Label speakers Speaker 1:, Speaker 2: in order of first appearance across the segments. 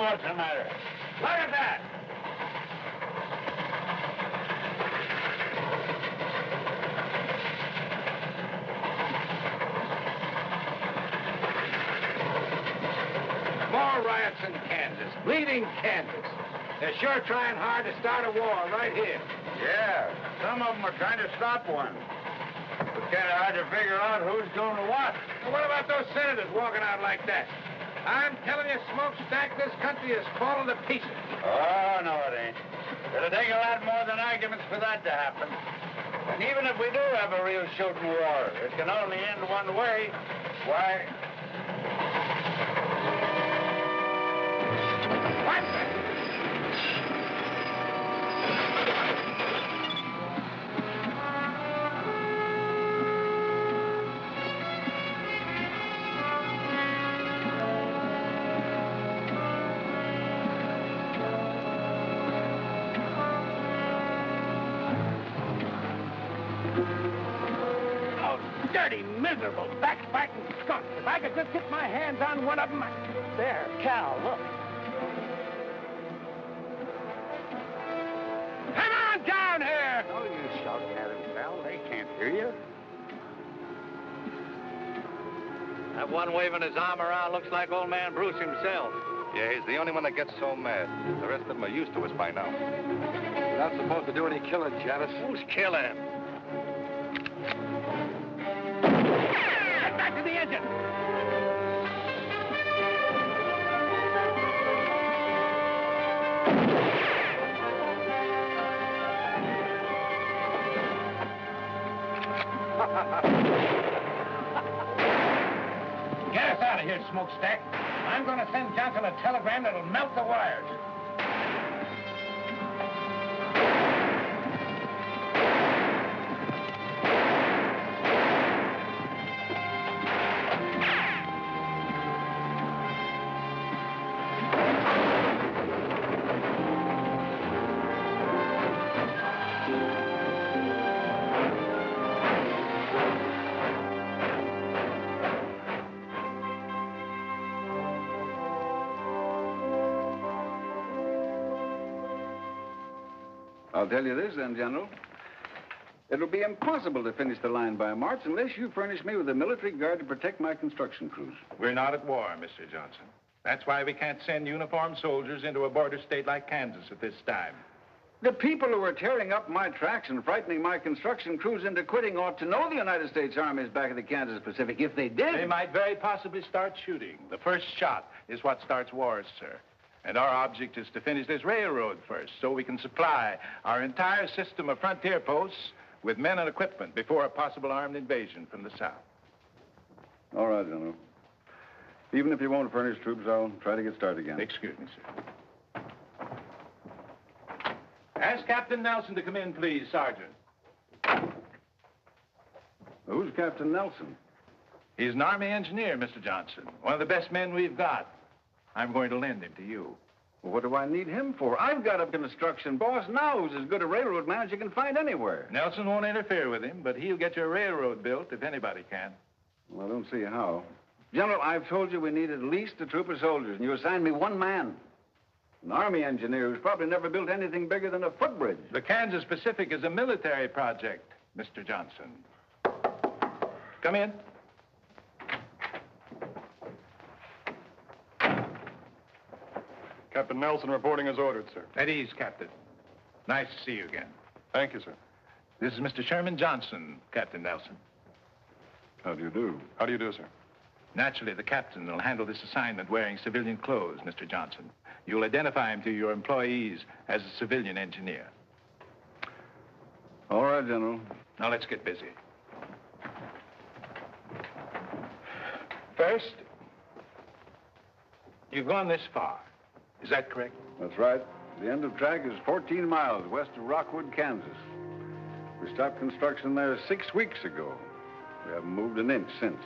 Speaker 1: what's the matter. Look at that! More riots in Kansas, bleeding Kansas. They're sure trying hard to start a war right here.
Speaker 2: Yeah, some of them are trying to stop one. It's kind of hard to figure out who's doing what.
Speaker 1: Now, what about those senators walking out like that? I'm telling you, Smokestack, this country is falling to pieces.
Speaker 2: Oh, no, it ain't. It'll take a lot more than arguments for that to happen. And even if we do have a real shooting war, it can only end one way. Why?
Speaker 1: What the? Dirty, miserable, backbiting skunks. If I could just get my hands on one of them. There, Cal, look. Come on down here!
Speaker 2: No use shouting at him, pal. They can't hear you.
Speaker 3: That one waving his arm around looks like old man Bruce himself.
Speaker 4: Yeah, he's the only one that gets so mad. The rest of them are used to us by now.
Speaker 5: You're not supposed to do any killing, Janice.
Speaker 3: Who's killing?
Speaker 1: Get back to the engine! Get us out of here, Smokestack. I'm going to send Johnson a telegram that'll melt the wires.
Speaker 5: I'll tell you this, then, General. It'll be impossible to finish the line by March unless you furnish me with a military guard to protect my construction crews.
Speaker 6: We're not at war, Mr. Johnson. That's why we can't send uniformed soldiers into a border state like Kansas at this time.
Speaker 5: The people who are tearing up my tracks and frightening my construction crews into quitting ought to know the United States Army is back in the Kansas Pacific. If they did...
Speaker 6: They might very possibly start shooting. The first shot is what starts wars, sir. And our object is to finish this railroad first so we can supply our entire system of frontier posts with men and equipment before a possible armed invasion from the south.
Speaker 5: All right, General. Even if you won't furnish troops, I'll try to get started again.
Speaker 6: Excuse me, sir. Ask Captain Nelson to come in, please, Sergeant.
Speaker 5: Who's Captain Nelson?
Speaker 6: He's an Army engineer, Mr. Johnson. One of the best men we've got. I'm going to lend him to you.
Speaker 5: Well, what do I need him for? I've got a construction boss now who's as good a railroad man as you can find anywhere.
Speaker 6: Nelson won't interfere with him, but he'll get your railroad built if anybody can.
Speaker 5: Well, I don't see how. General, I've told you we need at least a troop of soldiers, and you assigned me one man. An Army engineer who's probably never built anything bigger than a footbridge.
Speaker 6: The Kansas Pacific is a military project, Mr. Johnson. Come in.
Speaker 4: Captain Nelson reporting as ordered, sir.
Speaker 6: At ease, Captain. Nice to see you again.
Speaker 4: Thank you, sir.
Speaker 6: This is Mr. Sherman Johnson, Captain Nelson.
Speaker 5: How do you do?
Speaker 4: How do you do, sir?
Speaker 6: Naturally, the captain will handle this assignment wearing civilian clothes, Mr. Johnson. You'll identify him to your employees as a civilian engineer.
Speaker 5: All right, General.
Speaker 6: Now, let's get busy. First, you've gone this far. Is that correct?
Speaker 5: That's right. The end of track is 14 miles west of Rockwood, Kansas. We stopped construction there 6 weeks ago. We haven't moved an inch since.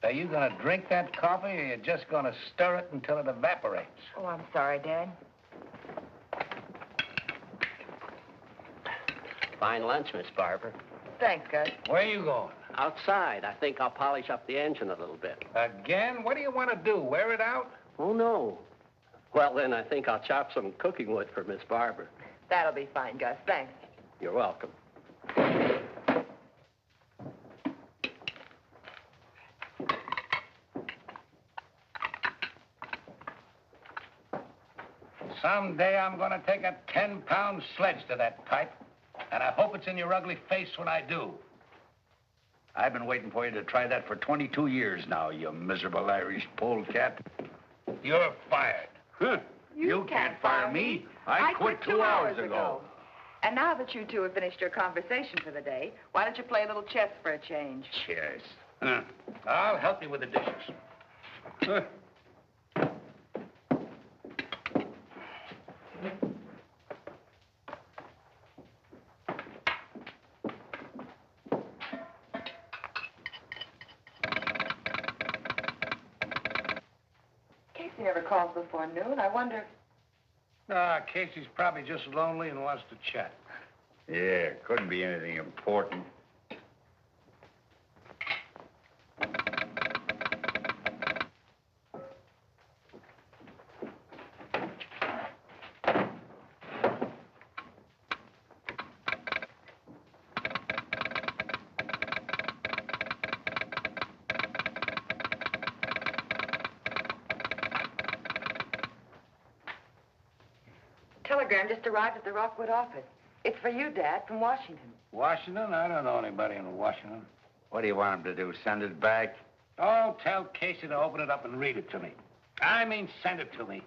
Speaker 2: Are you going to drink that coffee, or you're just going to stir it until it evaporates?
Speaker 7: Oh, I'm sorry, Dad.
Speaker 8: Fine lunch, Miss Barber.
Speaker 7: Thanks, Gus.
Speaker 2: Where are you going?
Speaker 8: Outside. I think I'll polish up the engine a little bit.
Speaker 2: Again? What do you want to do, wear it out?
Speaker 8: Oh, no. Well, then I think I'll chop some cooking wood for Miss Barber.
Speaker 7: That'll be fine, Gus. Thanks.
Speaker 8: You're welcome.
Speaker 2: Someday I'm going to take a 10-pound sledge to that pipe, and I hope it's in your ugly face when I do. I've been waiting for you to try that for 22 years now, you miserable Irish polecat. You're fired.
Speaker 5: Huh.
Speaker 7: You can't fire me.
Speaker 2: I quit 2 hours ago.
Speaker 7: And now that you two have finished your conversation for the day, why don't you play a little chess for a change?
Speaker 2: Cheers. I'll help you with the dishes.
Speaker 5: Huh.
Speaker 7: Casey never calls before noon. I wonder...
Speaker 2: Casey's probably just lonely and wants to chat.
Speaker 5: Yeah, couldn't be anything important.
Speaker 7: Telegram just arrived at the Rockwood office. It's for you, Dad, from Washington.
Speaker 2: Washington? I don't know anybody in Washington.
Speaker 5: What do you want him to do, send it back?
Speaker 2: Oh, tell Casey to open it up and read it to me. I mean, send it to me.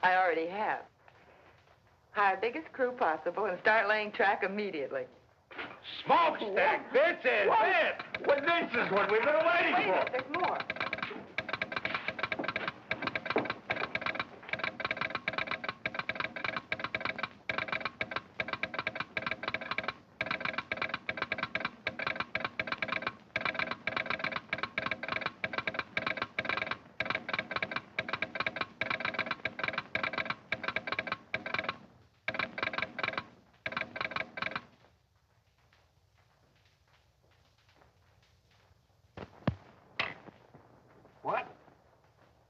Speaker 7: I already have. Hire biggest crew possible and start laying track immediately.
Speaker 2: Smokestack, this is it.
Speaker 5: Well, this is what we've been waiting
Speaker 7: Wait a minute, there's more.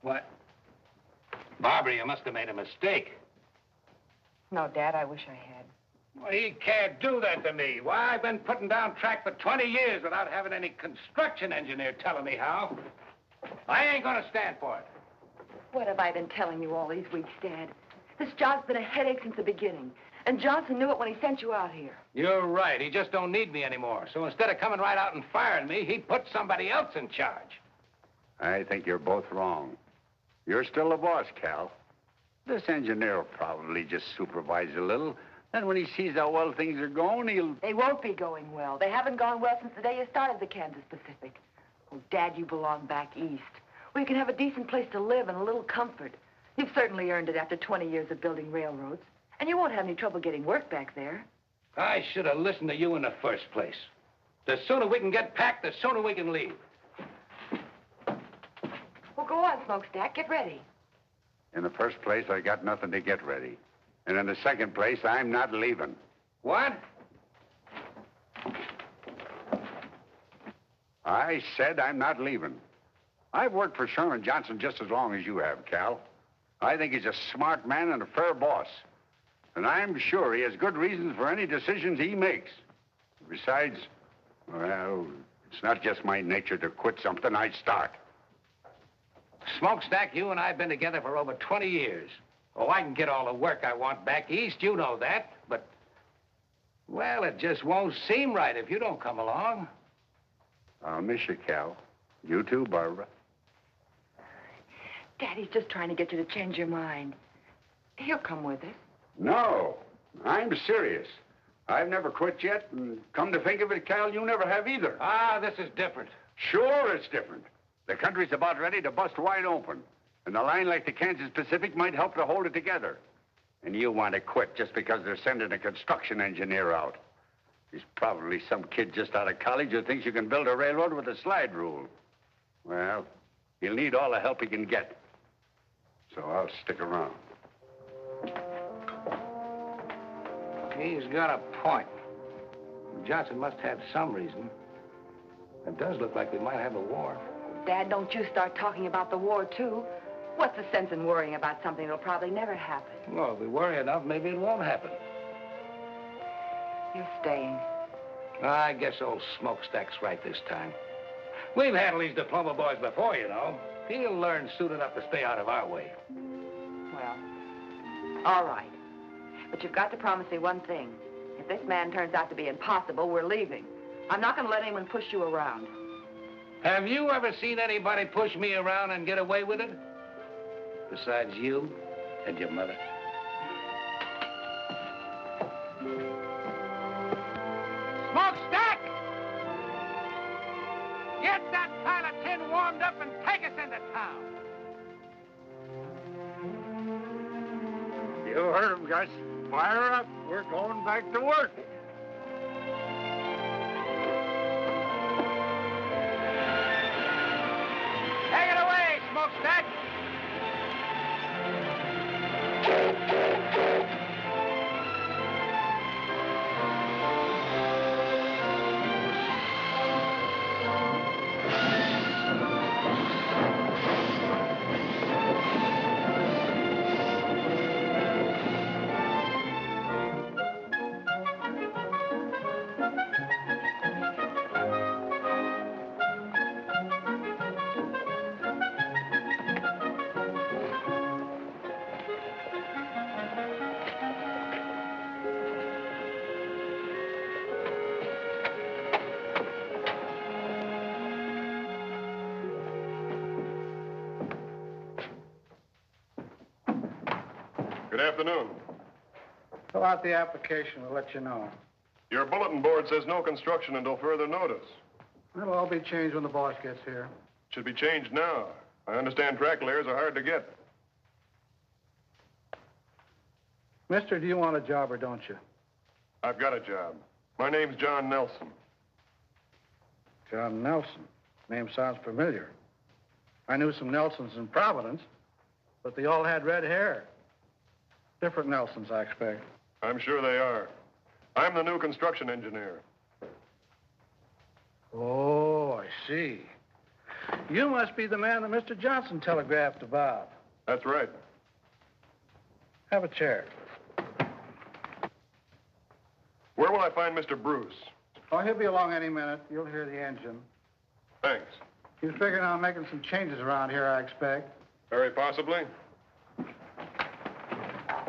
Speaker 2: What? Barbara, you must have made a mistake.
Speaker 7: No, Dad, I wish I had.
Speaker 2: Well, he can't do that to me. Why, I've been putting down track for 20 years without having any construction engineer telling me how. I ain't gonna stand for it.
Speaker 7: What have I been telling you all these weeks, Dad? This job's been a headache since the beginning. And Johnson knew it when he sent you out here.
Speaker 2: You're right. He just don't need me anymore. So instead of coming right out and firing me, he put somebody else in charge.
Speaker 5: I think you're both wrong. You're still the boss, Cal. This engineer will probably just supervise a little. Then when he sees how well things are going, he'll...
Speaker 7: They won't be going well. They haven't gone well since the day you started the Kansas Pacific. Oh, Dad, you belong back east, where you can have a decent place to live and a little comfort. You've certainly earned it after 20 years of building railroads. And you won't have any trouble getting work back there.
Speaker 2: I should have listened to you in the first place. The sooner we can get packed, the sooner we can leave.
Speaker 7: Well, go on, Smokestack. Get ready.
Speaker 5: In the first place, I got nothing to get ready. And in the second place, I'm not leaving.
Speaker 2: What?
Speaker 5: I said I'm not leaving. I've worked for Sherman Johnson just as long as you have, Cal. I think he's a smart man and a fair boss. And I'm sure he has good reasons for any decisions he makes. Besides, well, it's not just my nature to quit something I start.
Speaker 2: Smokestack, you and I have been together for over 20 years. Oh, I can get all the work I want back east, you know that. But, well, it just won't seem right if you don't come along.
Speaker 5: I'll miss you, Cal. You too, Barbara.
Speaker 7: Daddy's just trying to get you to change your mind. He'll come with us.
Speaker 5: No, I'm serious. I've never quit yet, and come to think of it, Cal, you never have either.
Speaker 2: Ah, this is different.
Speaker 5: Sure, it's different. The country's about ready to bust wide open, and a line like the Kansas Pacific might help to hold it together. And you want to quit just because they're sending a construction engineer out. He's probably some kid just out of college who thinks you can build a railroad with a slide rule. Well, he'll need all the help he can get. So I'll stick around.
Speaker 2: He's got a point. Johnson must have some reason. It does look like we might have a war.
Speaker 7: Dad, don't you start talking about the war, too. What's the sense in worrying about something that'll probably never happen?
Speaker 2: Well, if we worry enough, maybe it won't happen.
Speaker 7: You're staying.
Speaker 2: I guess old Smokestack's right this time. We've handled these diploma boys before, you know. He'll learn soon enough to stay out of our way.
Speaker 7: Well, all right. But you've got to promise me one thing. If this man turns out to be impossible, we're leaving. I'm not going to let anyone push you around.
Speaker 2: Have you ever seen anybody push me around and get away with it? Besides you and your mother.
Speaker 1: Smokestack! Get that pile of tin warmed up and take us into town.
Speaker 5: You heard him, Gus. Fire up. We're going back to work.
Speaker 1: Take it away, Smokestack!
Speaker 9: Good afternoon.
Speaker 10: Fill out the application. We'll let you know.
Speaker 9: Your bulletin board says no construction until further notice.
Speaker 10: It'll all be changed when the boss gets here.
Speaker 9: Should be changed now. I understand track layers are hard to get.
Speaker 10: Mister, do you want a job or don't you?
Speaker 9: I've got a job. My name's John Nelson.
Speaker 10: John Nelson. Name sounds familiar. I knew some Nelsons in Providence, but they all had red hair. Different Nelsons, I expect.
Speaker 9: I'm sure they are. I'm the new construction engineer.
Speaker 10: Oh, I see. You must be the man that Mr. Johnson telegraphed about.
Speaker 9: That's right.
Speaker 10: Have a chair.
Speaker 9: Where will I find Mr. Bruce?
Speaker 10: Oh, he'll be along any minute. You'll hear the engine.
Speaker 9: Thanks.
Speaker 10: He's figuring on making some changes around here, I expect.
Speaker 9: Very possibly.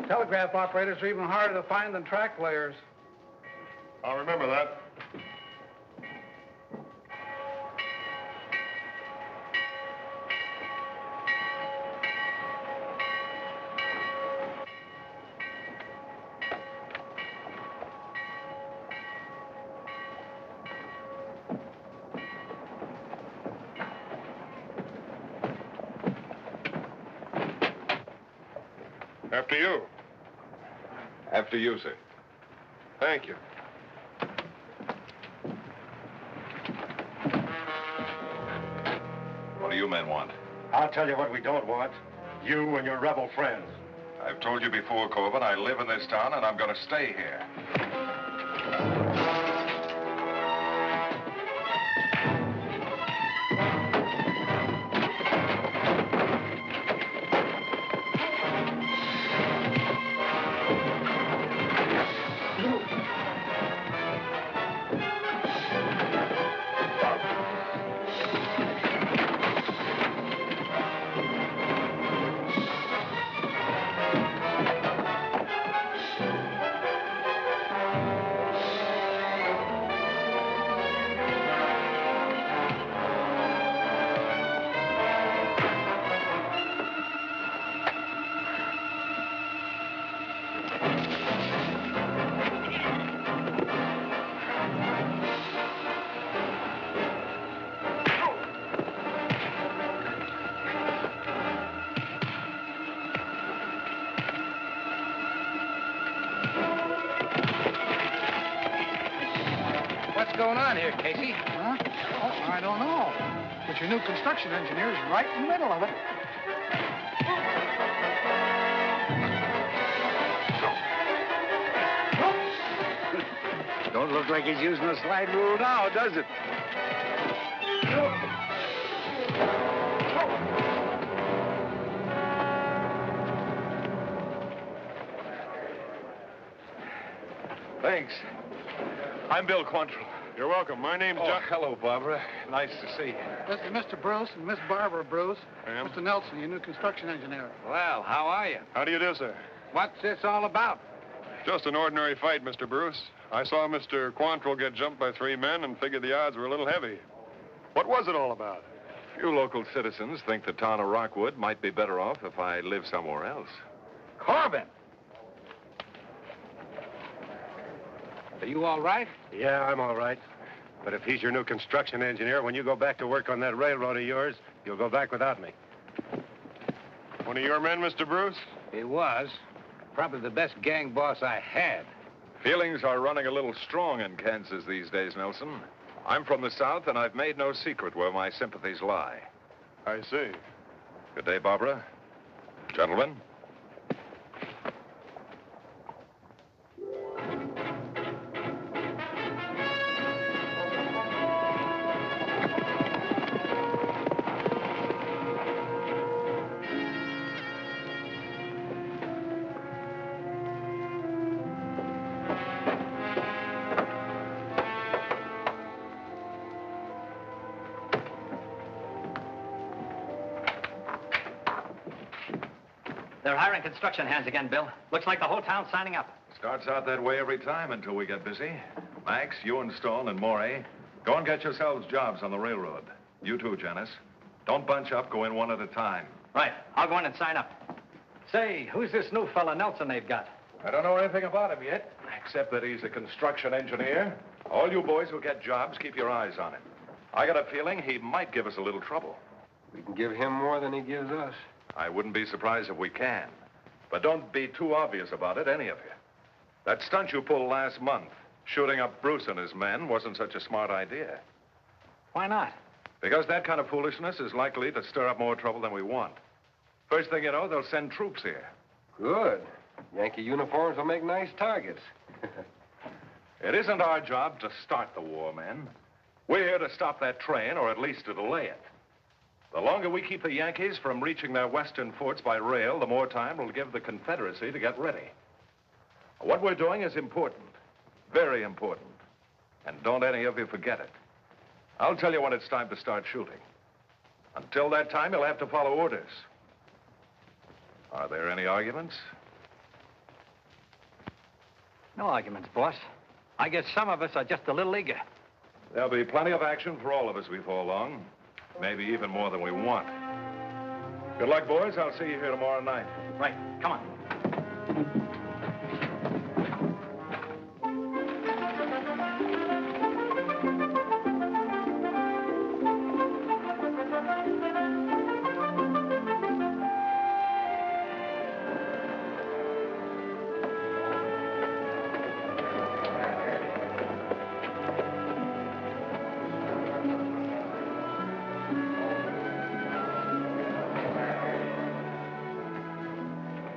Speaker 10: Telegraph operators are even harder to find than track layers.
Speaker 9: I'll remember that. After you.
Speaker 4: After you, sir.
Speaker 9: Thank you.
Speaker 4: What do you men want?
Speaker 11: I'll tell you what we don't want. You and your rebel friends.
Speaker 4: I've told you before, Corbin, I live in this town and I'm going to stay here.
Speaker 2: What's going on here, Casey?
Speaker 10: Huh? Oh, I don't know. But your new construction engineer is right in the middle of it.
Speaker 5: Don't look like he's using the slide rule now, does it?
Speaker 9: Thanks. I'm Bill Quantrill. You're welcome. My name's John.
Speaker 2: Hello, Barbara. Nice to see you.
Speaker 10: This is Mr. Bruce and Miss Barbara Bruce.
Speaker 9: Ma'am?
Speaker 10: Mr. Nelson, your new construction engineer.
Speaker 2: Well, how are you?
Speaker 9: How do you do, sir?
Speaker 2: What's this all about?
Speaker 9: Just an ordinary fight, Mr. Bruce. I saw Mr. Quantrill get jumped by 3 men and figured the odds were a little heavy. What was it all about?
Speaker 4: Few local citizens think the town of Rockwood might be better off if I live somewhere else.
Speaker 2: Corbin! Are you all right?
Speaker 11: Yeah, I'm all right. But if he's your new construction engineer, when you go back to work on that railroad of yours, you'll go back without me.
Speaker 9: One of your men, Mr. Bruce?
Speaker 2: He was. Probably the best gang boss I had.
Speaker 4: Feelings are running a little strong in Kansas these days, Nelson. I'm from the South, and I've made no secret where my sympathies lie.
Speaker 9: I see.
Speaker 4: Good day, Barbara. Gentlemen.
Speaker 3: They're hiring construction hands again, Bill. Looks like the whole town's signing up.
Speaker 4: Starts out that way every time until we get busy. Max, you and Stone and Morey, go and get yourselves jobs on the railroad. You too, Janice. Don't bunch up. Go in one at a time.
Speaker 3: Right. I'll go in and sign up. Say, who's this new fella, Nelson, they've got?
Speaker 4: I don't know anything about him yet, except that he's a construction engineer. All you boys who get jobs, keep your eyes on him. I got a feeling he might give us a little trouble.
Speaker 11: We can give him more than he gives us.
Speaker 4: I wouldn't be surprised if we can. But don't be too obvious about it, any of you. That stunt you pulled last month, shooting up Bruce and his men, wasn't such a smart idea.
Speaker 3: Why not?
Speaker 4: Because that kind of foolishness is likely to stir up more trouble than we want. First thing you know, they'll send troops here.
Speaker 11: Good. Yankee uniforms will make nice targets.
Speaker 4: It isn't our job to start the war, men. We're here to stop that train, or at least to delay it. The longer we keep the Yankees from reaching their western forts by rail, the more time it'll give the Confederacy to get ready. What we're doing is important, very important. And don't any of you forget it. I'll tell you when it's time to start shooting. Until that time, you'll have to follow orders. Are there any arguments?
Speaker 3: No arguments, boss. I guess some of us are just a little eager.
Speaker 4: There'll be plenty of action for all of us before long. Maybe even more than we want. Good luck, boys. I'll see you here tomorrow night.
Speaker 3: Right. Come on.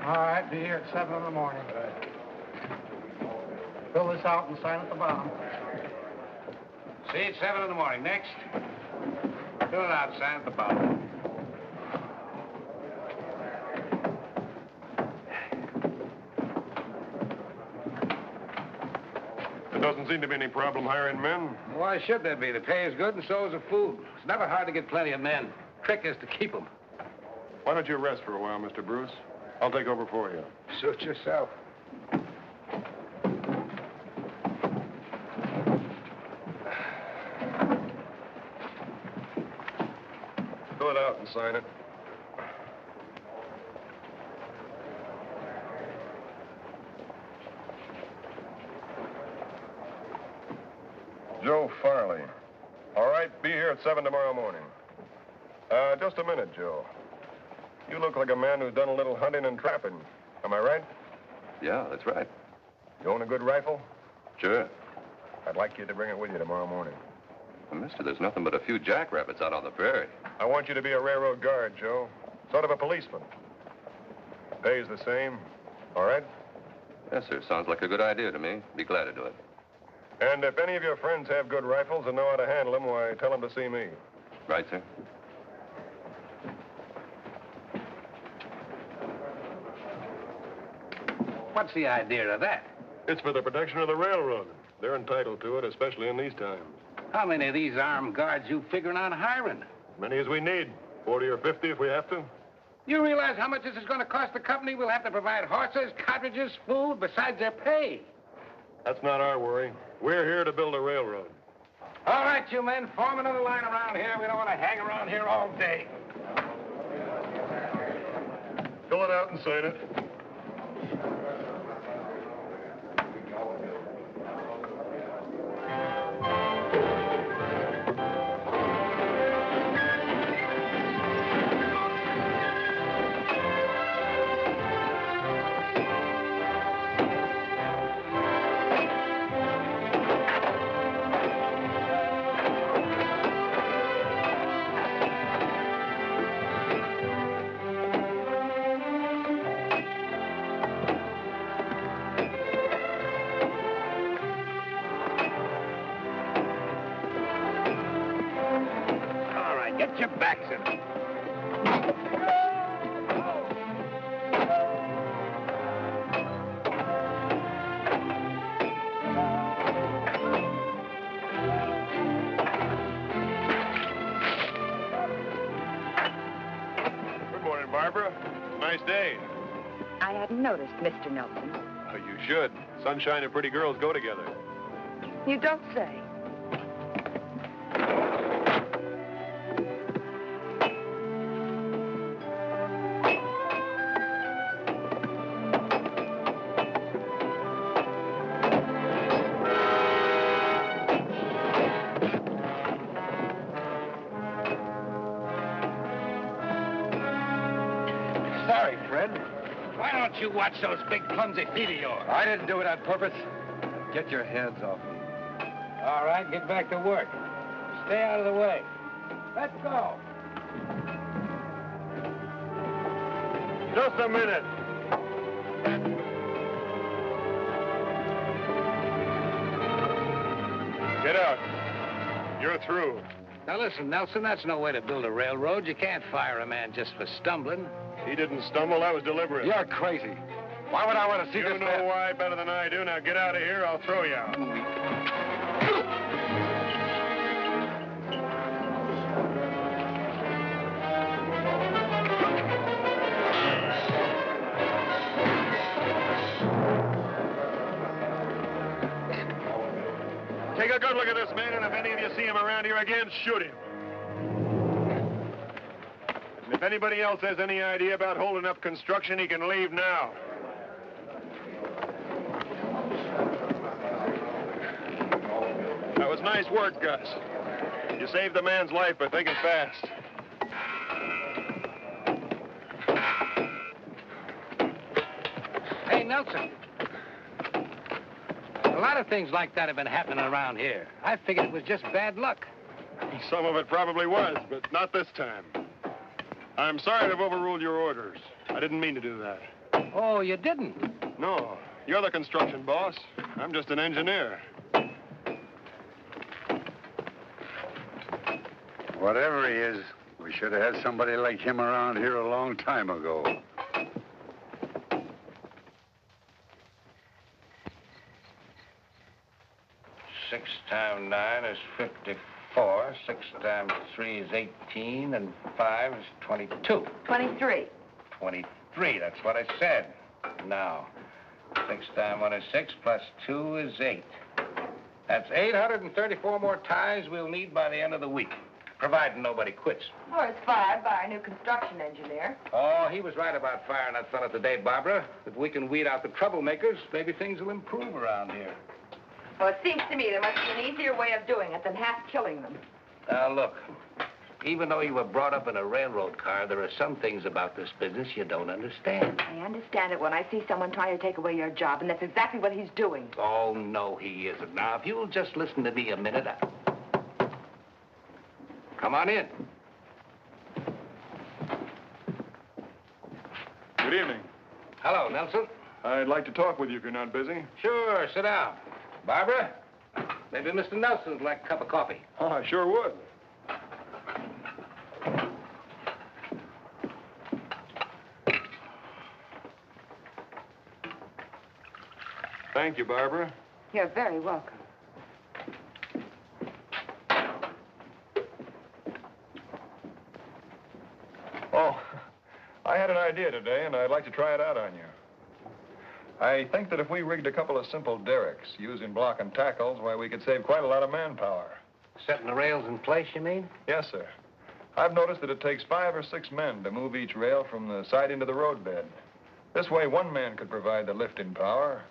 Speaker 10: All right, be here at 7 in the morning. Fill this out and sign at the bottom.
Speaker 2: See you at 7 in the morning. Next. Fill it out, sign at the bottom.
Speaker 9: There doesn't seem to be any problem hiring men.
Speaker 2: Why should there be? The pay is good and so is the food. It's never hard to get plenty of men. Trick is to keep them.
Speaker 9: Why don't you rest for a while, Mr. Bruce? I'll take over for you.
Speaker 2: Suit yourself.
Speaker 9: Fill it out and sign it. Joe Farley. All right, be here at 7 tomorrow morning. Just a minute, Joe. You look like a man who's done a little hunting and trapping. Am I right?
Speaker 11: Yeah, that's right.
Speaker 9: You own a good rifle?
Speaker 11: Sure.
Speaker 9: I'd like you to bring it with you tomorrow morning.
Speaker 12: Well, mister, there's nothing but a few jackrabbits out on the prairie.
Speaker 9: I want you to be a railroad guard, Joe. Sort of a policeman. Pays the same. All right?
Speaker 12: Yes, sir. Sounds like a good idea to me. Be glad to do it.
Speaker 9: And if any of your friends have good rifles and know how to handle them, why, tell them to see me.
Speaker 12: Right, sir?
Speaker 2: What's the idea of that?
Speaker 9: It's for the protection of the railroad. They're entitled to it, especially in these times.
Speaker 2: How many of these armed guards you figuring on hiring?
Speaker 9: As many as we need. 40 or 50 if we have to.
Speaker 2: You realize how much this is going to cost the company? We'll have to provide horses, cartridges, food, besides their pay.
Speaker 9: That's not our worry. We're here to build a railroad.
Speaker 2: All right, you men, form another line around here. We don't want to hang around here all day.
Speaker 9: Fill it out and sign it.
Speaker 2: Get your backs in it.
Speaker 9: Good morning, Barbara. Nice day.
Speaker 7: I hadn't noticed, Mr. Nelson.
Speaker 9: Oh, you should. Sunshine and pretty girls go together.
Speaker 7: You don't say.
Speaker 2: Sorry, Fred. Why don't you watch those big clumsy feet of yours?
Speaker 11: I didn't do it on purpose. Get your hands off me.
Speaker 2: All right, get back to work. Stay out of the way. Let's go.
Speaker 9: Just a minute. Get out. You're through.
Speaker 2: Now listen, Nelson, that's no way to build a railroad. You can't fire a man just for stumbling.
Speaker 9: He didn't stumble. That was deliberate.
Speaker 11: You're crazy. Why would I want to see
Speaker 9: You
Speaker 11: this
Speaker 9: know
Speaker 11: man?
Speaker 9: why better than I do. Now get out of here. I'll throw you out. Take a good look at this man, and if any of you see him around here again, shoot him. And if anybody else has any idea about holding up construction, he can leave now. That was nice work, Gus. You saved the man's life by thinking fast.
Speaker 2: Hey, Nelson. A lot of things like that have been happening around here. I figured it was just bad luck.
Speaker 9: Some of it probably was, but not this time. I'm sorry to have overruled your orders. I didn't mean to do that.
Speaker 2: Oh, you didn't?
Speaker 9: No, you're the construction boss. I'm just an engineer.
Speaker 5: Whatever he is, we should have had somebody like him around here a long time ago.
Speaker 2: 6 times 9 is 54. 6 times 3 is 18, and 5 is 22.
Speaker 7: 23.
Speaker 2: 23, that's what I said. Now, 6 times 1 is 6, plus 2 is 8. That's 834 more ties we'll need by the end of the week, providing nobody quits.
Speaker 7: Or is fired by our new construction engineer.
Speaker 2: Oh, he was right about firing that fella today, Barbara. If we can weed out the troublemakers, maybe things will improve around here.
Speaker 7: Well, it seems to me there must be an easier way of doing it than half killing them.
Speaker 2: Now, look, even though you were brought up in a railroad car, there are some things about this business you don't understand.
Speaker 7: I understand it when I see someone trying to take away your job, and that's exactly what he's doing.
Speaker 2: Oh, no, he isn't. Now, if you'll just listen to me a minute,
Speaker 6: Come on in.
Speaker 9: Good evening.
Speaker 6: Hello, Nelson.
Speaker 9: I'd like to talk with you if you're not busy.
Speaker 6: Sure, sit down. Barbara, maybe Mr. Nelson'd like a cup of coffee.
Speaker 9: Oh, I sure would. Thank you, Barbara.
Speaker 7: You're very welcome.
Speaker 9: Oh, I had an idea today, and I'd like to try it out on you. I think that if we rigged a couple of simple derricks using block and tackles, why, we could save quite a lot of manpower.
Speaker 6: Setting the rails in place, you mean?
Speaker 9: Yes, sir. I've noticed that it takes 5 or 6 men to move each rail from the side into the roadbed. This way, one man could provide the lifting power,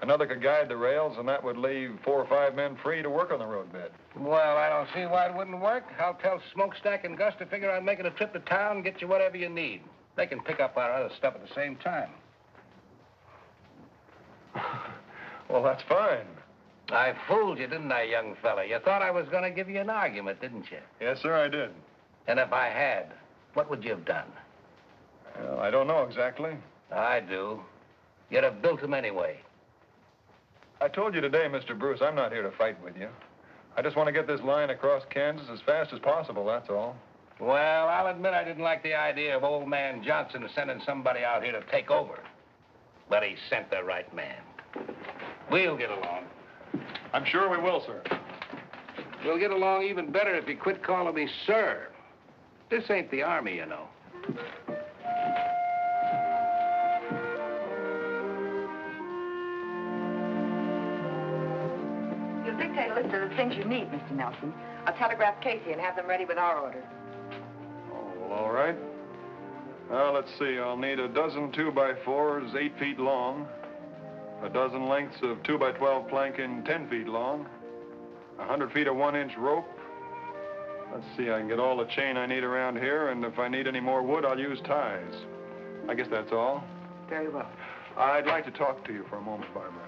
Speaker 9: another could guide the rails, and that would leave 4 or 5 men free to work on the roadbed.
Speaker 6: Well, I don't see why it wouldn't work. I'll tell Smokestack and Gus to figure on making a trip to town and get you whatever you need. They can pick up our other stuff at the same time.
Speaker 9: Well, that's fine.
Speaker 6: I fooled you, didn't I, young fella? You thought I was going to give you an argument, didn't you?
Speaker 9: Yes, sir, I did.
Speaker 6: And if I had, what would you have done?
Speaker 9: Well, I don't know exactly.
Speaker 6: I do. You'd have built them anyway.
Speaker 9: I told you today, Mr. Bruce, I'm not here to fight with you. I just want to get this line across Kansas as fast as possible, that's all.
Speaker 6: Well, I'll admit I didn't like the idea of old man Johnson sending somebody out here to take over. But he sent the right man. We'll get along.
Speaker 9: I'm sure we will, sir.
Speaker 6: We'll get along even better if you quit calling me sir. This ain't the Army, you know.
Speaker 7: You'll dictate a list of the things you need, Mr. Nelson. I'll telegraph Casey and have them ready with our orders.
Speaker 9: Oh, well, all right. Let's see. I'll need a dozen 2x4s 8 feet long, a dozen lengths of 2x12 planking 10 feet long, 100 feet of 1-inch rope. Let's see, I can get all the chain I need around here, and if I need any more wood, I'll use ties. I guess that's all.
Speaker 7: Very well.
Speaker 9: I'd like to talk to you for a moment, Barbara.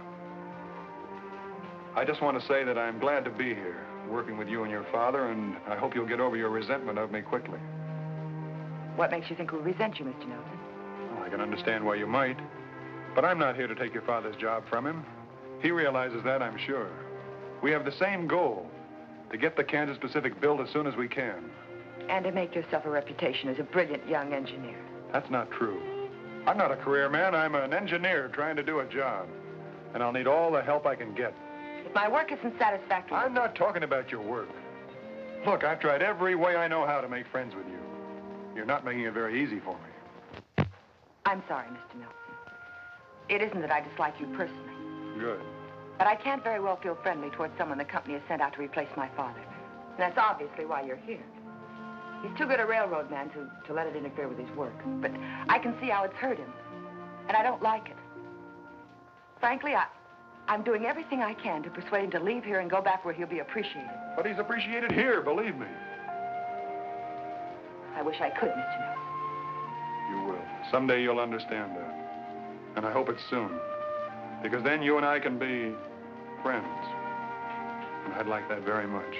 Speaker 9: I just want to say that I'm glad to be here, working with you and your father, and I hope you'll get over your resentment of me quickly.
Speaker 7: What makes you think we resent you, Mr. Nelson?
Speaker 9: Well, I can understand why you might, but I'm not here to take your father's job from him. He realizes that, I'm sure. We have the same goal, to get the Kansas Pacific built as soon as we can.
Speaker 7: And to make yourself a reputation as a brilliant young engineer.
Speaker 9: That's not true. I'm not a career man. I'm an engineer trying to do a job. And I'll need all the help I can get.
Speaker 7: If my work isn't satisfactory...
Speaker 9: I'm not talking about your work. Look, I've tried every way I know how to make friends with you. You're not making it very easy for me.
Speaker 7: I'm sorry, Mr. Nelson. It isn't that I dislike you personally.
Speaker 9: Good.
Speaker 7: But I can't very well feel friendly towards someone the company has sent out to replace my father. And that's obviously why you're here. He's too good a railroad man to let it interfere with his work. But I can see how it's hurt him. And I don't like it. Frankly, I'm doing everything I can to persuade him to leave here and go back where he'll be appreciated.
Speaker 9: But he's appreciated here, believe me.
Speaker 7: I wish I could, Mr. Nelson.
Speaker 9: You will. Someday you'll understand that. And I hope it's soon. Because then you and I can be friends. And I'd like that very much.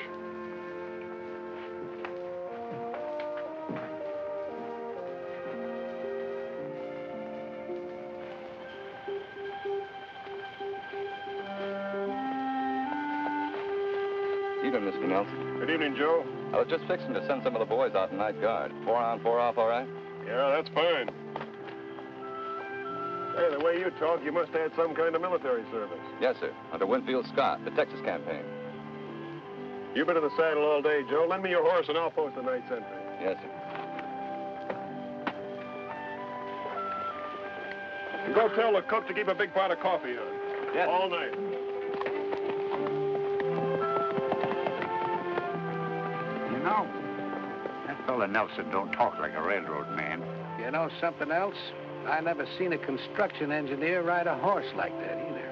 Speaker 12: Evening, Mr. Nelson.
Speaker 9: Good evening, Joe.
Speaker 12: I was just fixing to send some of the boys out in night guard. 4 on, 4 off, all right?
Speaker 9: Yeah, that's fine. Hey, the way you talk, you must have had some kind of military service.
Speaker 12: Yes, sir. Under Winfield Scott, the Texas campaign.
Speaker 9: You've been in the saddle all day, Joe. Lend me your horse and I'll post the night sentry.
Speaker 12: Yes, sir.
Speaker 9: And go tell the cook to keep a big pot of coffee on.
Speaker 12: Yes.
Speaker 9: All night.
Speaker 5: You know, that fella Nelson don't talk like a railroad man.
Speaker 6: You know something else? I never seen a construction engineer ride a horse like that either.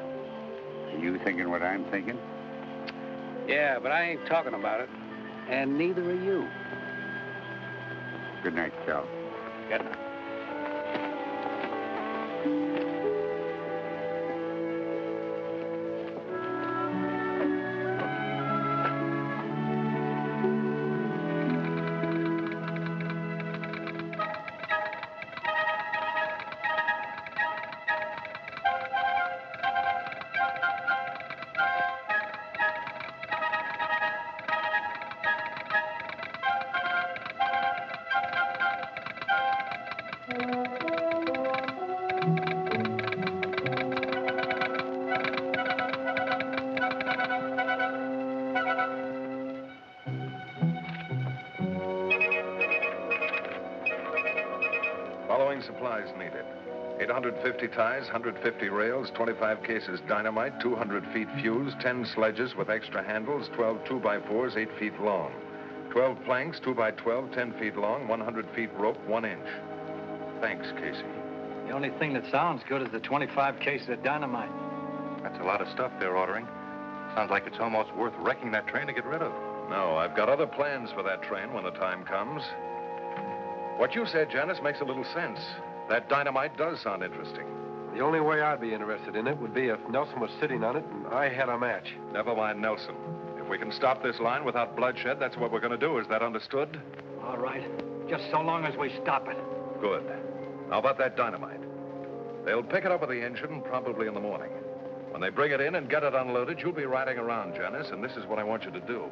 Speaker 5: Are you thinking what I'm thinking?
Speaker 6: Yeah, but I ain't talking about it. And neither are you.
Speaker 5: Good night, Cal.
Speaker 6: Good night.
Speaker 4: Following supplies needed. 850 ties, 150 rails, 25 cases dynamite, 200 feet fuse, 10 sledges with extra handles, 12 2x4s, 8 feet long. 12 planks, 2x12, 10 feet long, 100 feet rope, 1 inch. Thanks, Casey.
Speaker 13: The only thing that sounds good is the 25 cases of dynamite.
Speaker 12: That's a lot of stuff they're ordering. Sounds like it's almost worth wrecking that train to get rid of.
Speaker 4: No, I've got other plans for that train when the time comes. What you said, Janice, makes a little sense. That dynamite does sound interesting.
Speaker 11: The only way I'd be interested in it would be if Nelson was sitting on it and I had a match.
Speaker 4: Never mind Nelson. If we can stop this line without bloodshed, that's what we're going to do. Is that understood?
Speaker 13: All right. Just so long as we stop it.
Speaker 4: Good. How about that dynamite? They'll pick it up with the engine probably in the morning. When they bring it in and get it unloaded, you'll be riding around, Janice, and this is what I want you to do.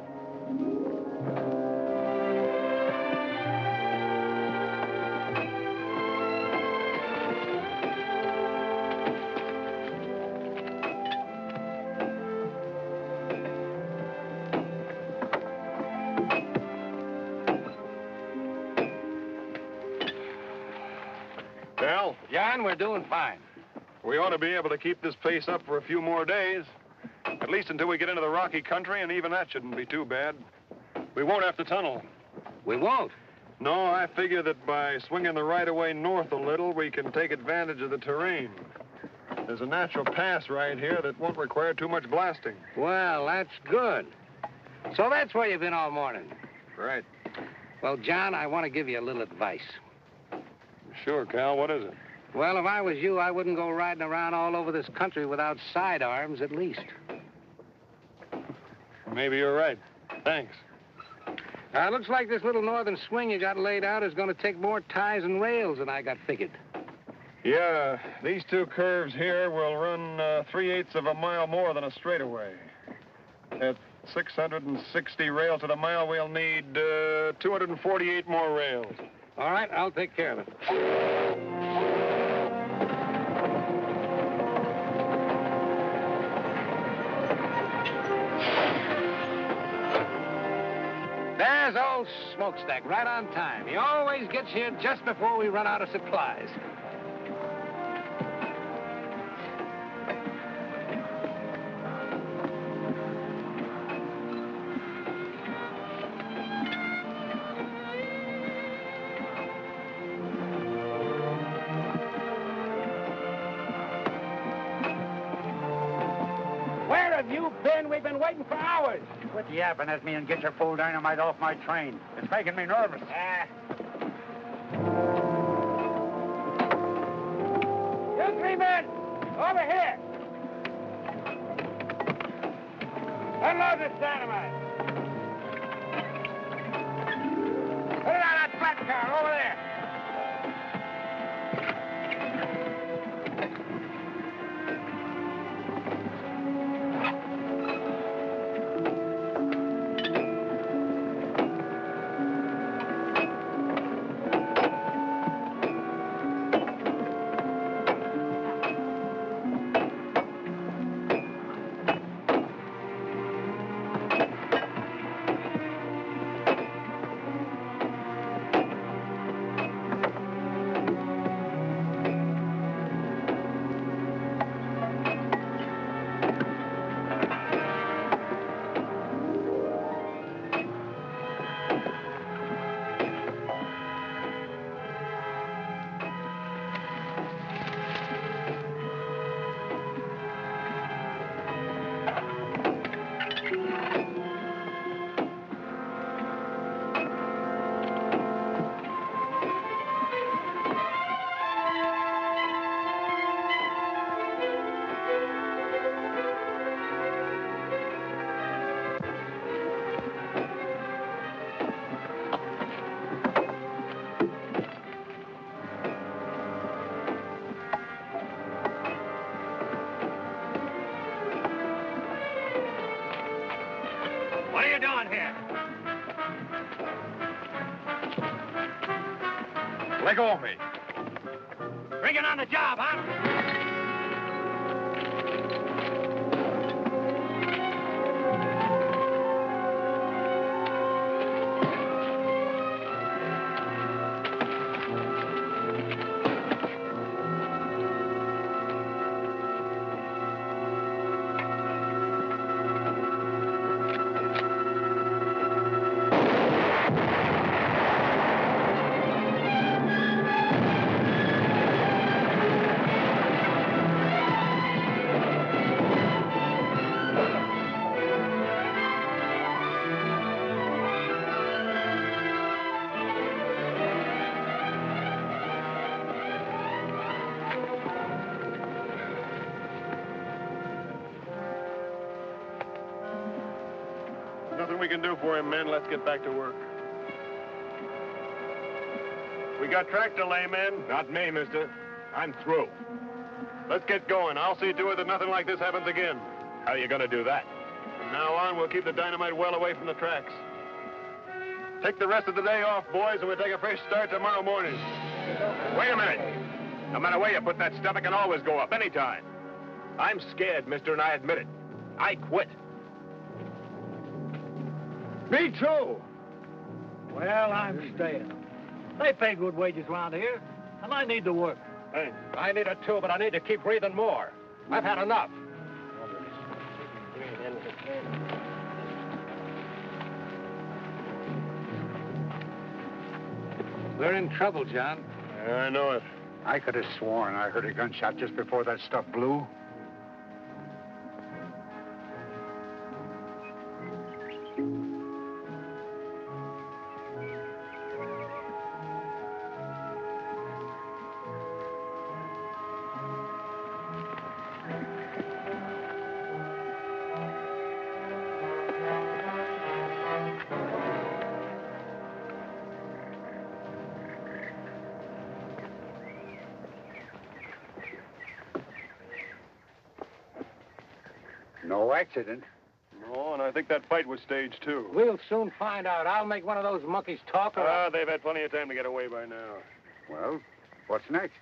Speaker 9: Cal?
Speaker 2: John, we're doing fine.
Speaker 9: We ought to be able to keep this pace up for a few more days. At least until we get into the rocky country, and even that shouldn't be too bad. We won't have to tunnel.
Speaker 2: We won't.
Speaker 9: No, I figure that by swinging the right-of-way north a little, we can take advantage of the terrain. There's a natural pass right here that won't require too much blasting.
Speaker 2: Well, that's good. So that's where you've been all morning.
Speaker 9: Right.
Speaker 2: Well, John, I want to give you a little advice.
Speaker 9: Sure, Cal. What is it?
Speaker 2: Well, if I was you, I wouldn't go riding around all over this country without sidearms, at least.
Speaker 9: Maybe you're right. Thanks.
Speaker 2: Looks like this little northern swing you got laid out is going to take more ties and rails than I got figured.
Speaker 9: Yeah, these two curves here will run 3/8 of a mile more than a straightaway. At 660 rails to the mile, we'll need 248 more rails.
Speaker 2: All right, I'll take care of it. There's old Smokestack, right on time. He always gets here just before we run out of supplies.
Speaker 1: Where have you been? We've been waiting for hours.
Speaker 5: Quit yapping at me and get your full dynamite off my train. It's making me nervous.
Speaker 1: You three men, over here. Unload this dynamite. Put it on that flat car over there.
Speaker 3: What are you doing here?
Speaker 9: Let go of me.
Speaker 3: Bring it on the job, huh?
Speaker 9: Nothing we can do for him, men. Let's get back to work. We got track delay, men. Not me, mister. I'm through. Let's get going. I'll see to it that nothing like this happens again. How are you going to do that? From now on, we'll keep the dynamite well away from the tracks. Take the rest of the day off, boys, and we'll take a fresh start tomorrow morning. Wait a minute. No matter where you put that stuff, it can always go up anytime. I'm scared, mister, and I admit it. I quit.
Speaker 13: Me too. Well, I'm staying. They pay good wages around here, and I need to work.
Speaker 9: Hey, I need it too, but I need to keep breathing more. I've had enough.
Speaker 13: We're in trouble, John.
Speaker 9: I know it.
Speaker 5: I could have sworn I heard a gunshot just before that stuff blew. No accident.
Speaker 9: No, and I think that fight was staged, too.
Speaker 13: We'll soon find out. I'll make one of those monkeys talk.
Speaker 9: They've had plenty of time to get away by now.
Speaker 5: Well, what's next?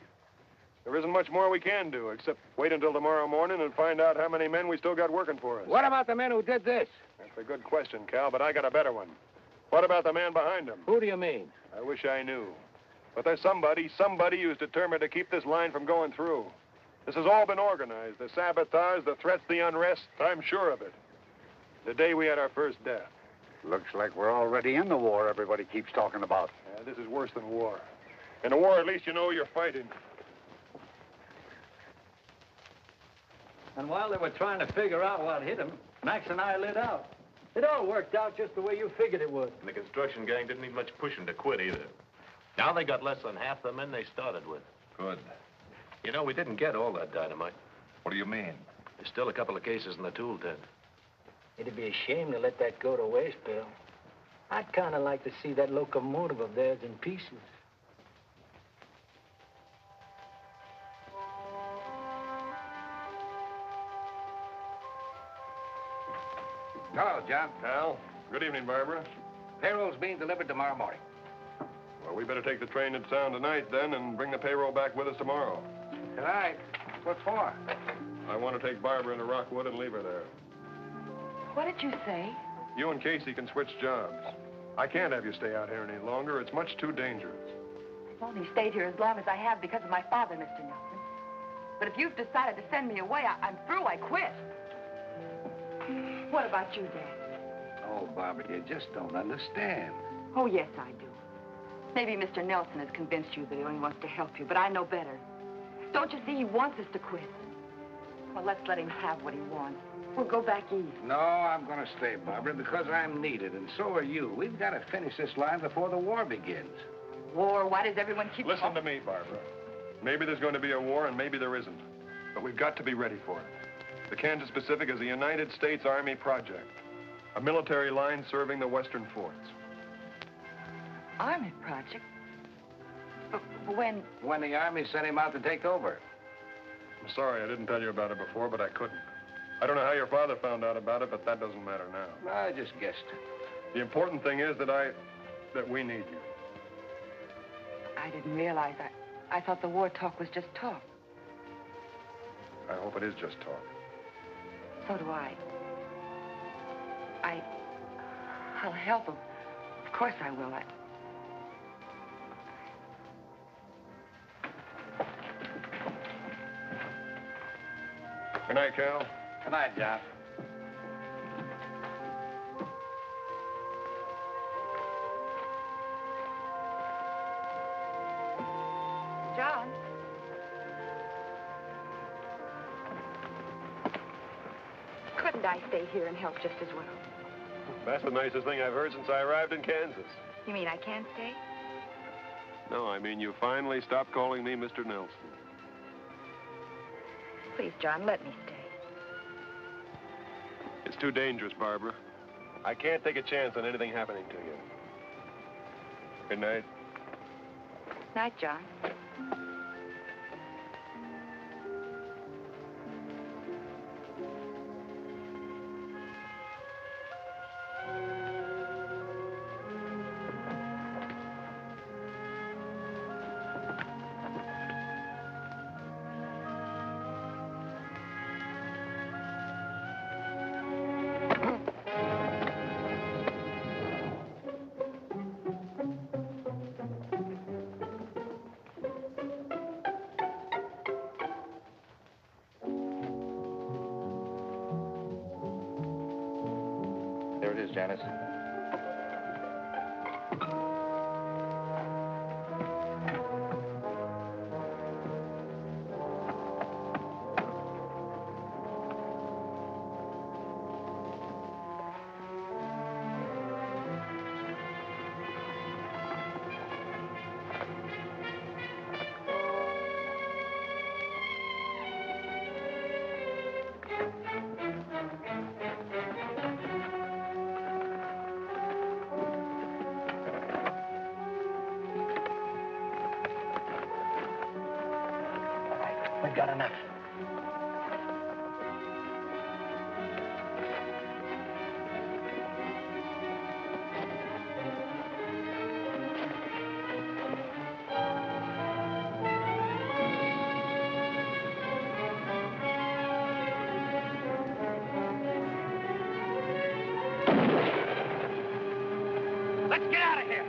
Speaker 9: There isn't much more we can do, except wait until tomorrow morning and find out how many men we still got working for us.
Speaker 13: What about the men who did this?
Speaker 9: That's a good question, Cal, but I got a better one. What about the man behind him?
Speaker 13: Who do you mean?
Speaker 9: I wish I knew. But there's somebody who's determined to keep this line from going through. This has all been organized. The saboteurs, the threats, the unrest. I'm sure of it. The day we had our first death.
Speaker 5: Looks like we're already in the war everybody keeps talking about.
Speaker 9: Yeah, this is worse than war. In a war, at least you know you're fighting.
Speaker 13: And while they were trying to figure out what hit him, Max and I lit out. It all worked out just the way you figured it would.
Speaker 14: And the construction gang didn't need much pushing to quit either. Now they got less than half the men they started with.
Speaker 4: Good.
Speaker 14: You know, we didn't get all that dynamite.
Speaker 4: What do you mean?
Speaker 14: There's still a couple of cases in the tool tent.
Speaker 13: It'd be a shame to let that go to waste, Bill. I'd kind of like to see that locomotive of theirs in pieces.
Speaker 2: Hello, John.
Speaker 9: Al, good evening, Barbara.
Speaker 2: Payroll's being delivered tomorrow morning.
Speaker 9: Well, we better take the train to town tonight, then, and bring the payroll back with us tomorrow.
Speaker 2: Tonight? What for?
Speaker 9: I want to take Barbara into Rockwood and leave her there.
Speaker 7: What did you say?
Speaker 9: You and Casey can switch jobs. I can't have you stay out here any longer. It's much too dangerous.
Speaker 7: I've only stayed here as long as I have because of my father, Mr. Nelson. But if you've decided to send me away, I'm through. I quit. What about you, Dad?
Speaker 2: Oh, Barbara, you just don't understand.
Speaker 7: Oh, yes, I do. Maybe Mr. Nelson has convinced you that he only wants to help you, but I know better. Don't you see he wants us to quit? Well, let's let him have what he wants. We'll go back east.
Speaker 2: No, I'm going to stay, Barbara, because I'm needed, and so are you. We've got to finish this line before the war begins.
Speaker 7: War? Why does everyone keep...
Speaker 9: Listen to me, Barbara. Maybe there's going to be a war, and maybe there isn't. But we've got to be ready for it. The Kansas Pacific is a United States Army project. A military line serving the western forts.
Speaker 7: Army project? But when?
Speaker 2: When the Army sent him out to take over.
Speaker 9: I'm sorry I didn't tell you about it before, but I couldn't. I don't know how your father found out about it, but that doesn't matter now.
Speaker 2: I just guessed.
Speaker 9: The important thing is that we need you.
Speaker 7: I didn't realize I thought the war talk was just talk.
Speaker 9: I hope it is just talk.
Speaker 7: So do I. I'll help him. Of course I will.
Speaker 9: Good night, Cal.
Speaker 2: Good night, John.
Speaker 7: John. Couldn't I stay here and help just as well?
Speaker 9: That's the nicest thing I've heard since I arrived in Kansas.
Speaker 7: You mean I can't stay?
Speaker 9: No, I mean you finally stopped calling me Mr. Nelson.
Speaker 7: Please, John, let me stay.
Speaker 9: It's too dangerous, Barbara. I can't take a chance on anything happening to you. Good night.
Speaker 7: Night, John.
Speaker 12: There it is, Janice.
Speaker 8: We've got enough.
Speaker 1: Let's get out of here.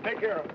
Speaker 9: Take care of it.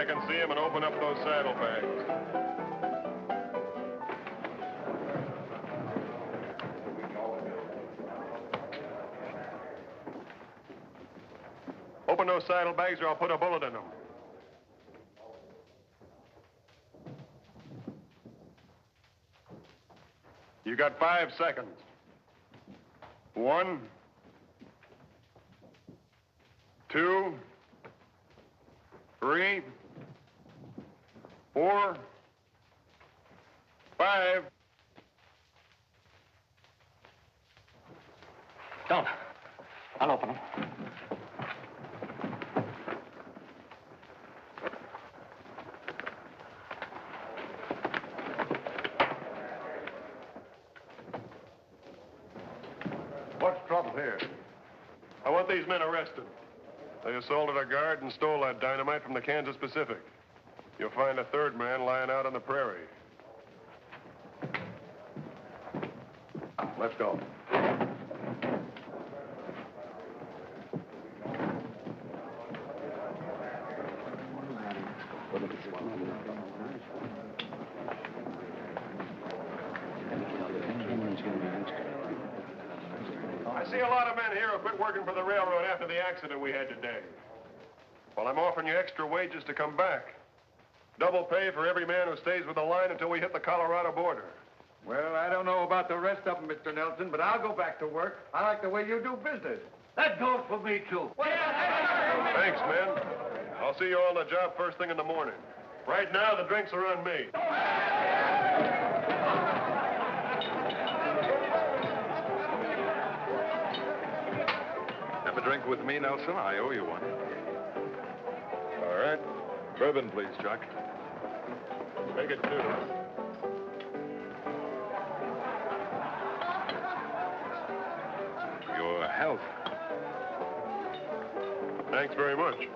Speaker 9: I can see him and open up those saddlebags. Open those saddlebags or I'll put a bullet in them. You got 5 seconds. 1, 2, 3, 4, 5.
Speaker 8: Don't. I'll open them.
Speaker 9: What's trouble here? I want these men arrested. They assaulted a guard and stole that dynamite from the Kansas Pacific. You'll find a third man lying out on the prairie. Let's go. I see a lot of men here who quit working for the railroad after the accident we had today. Well, I'm offering you extra wages to come back. Double pay for every man who stays with the line until we hit the Colorado border.
Speaker 15: Well, I don't know about the rest of them, Mr. Nelson, but I'll go back to work. I like the way you do business.
Speaker 13: That goes for me, too.
Speaker 9: Thanks, men. I'll see you all on the job first thing in the morning. Right now, the drinks are on me.
Speaker 4: Have a drink with me, Nelson? I owe you one. All right. Bourbon, please, Chuck.
Speaker 9: Make it 2.
Speaker 4: Your health.
Speaker 9: Thanks very much.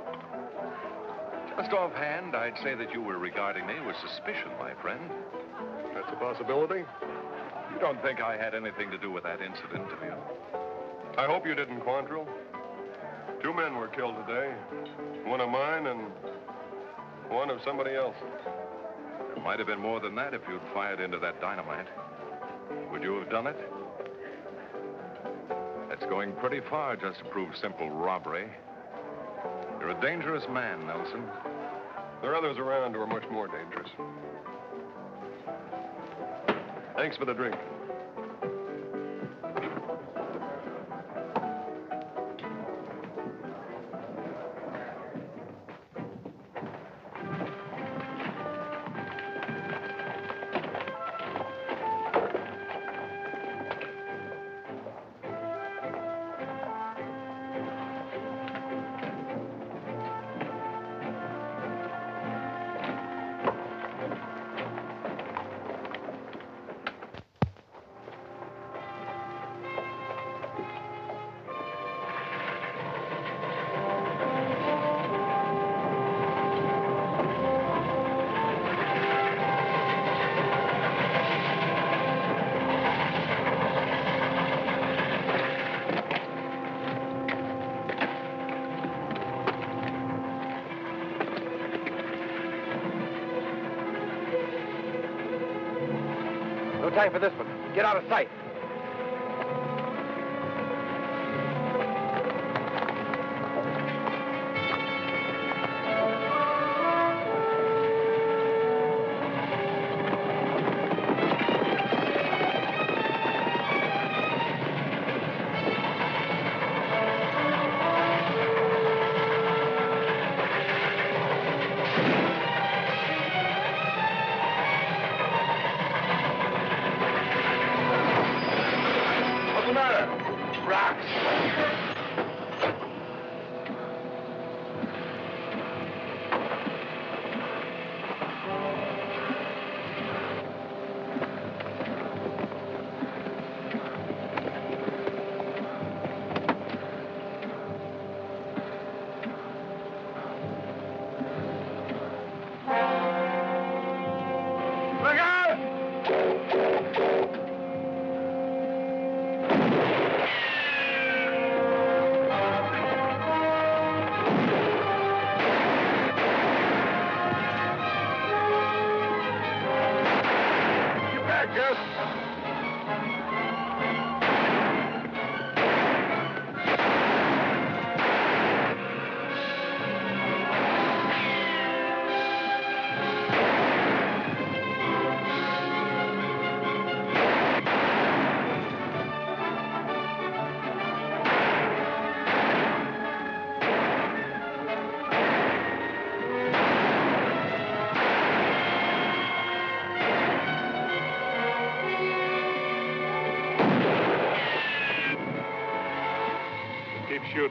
Speaker 4: Just offhand, I'd say that you were regarding me with suspicion, my friend.
Speaker 9: That's a possibility.
Speaker 4: You don't think I had anything to do with that incident, do you?
Speaker 9: I hope you didn't, Quantrill. 2 men were killed today. One of mine and one of somebody else.
Speaker 4: It might have been more than that if you'd fired into that dynamite. Would you have done it? That's going pretty far just to prove simple robbery. You're a dangerous man, Nelson.
Speaker 9: There are others around who are much more dangerous. Thanks for the drink.
Speaker 15: No time for this one. Get out of sight.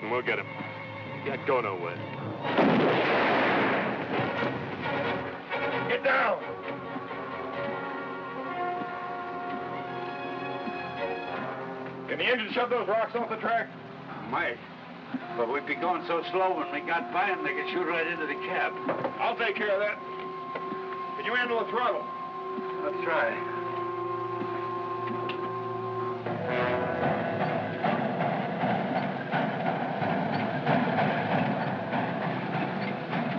Speaker 14: Nelson. We'll get him. He can't go nowhere.
Speaker 9: Get down! Can the engine shove those rocks off the track?
Speaker 2: Might. But we'd be going so slow when we got by them, they could shoot right into the cab.
Speaker 9: I'll take care of that. Can you handle the throttle?
Speaker 2: I'll try.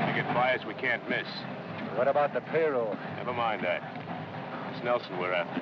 Speaker 14: We get bias we can't miss.
Speaker 11: What about the payroll?
Speaker 14: Never mind that. It's Nelson we're after.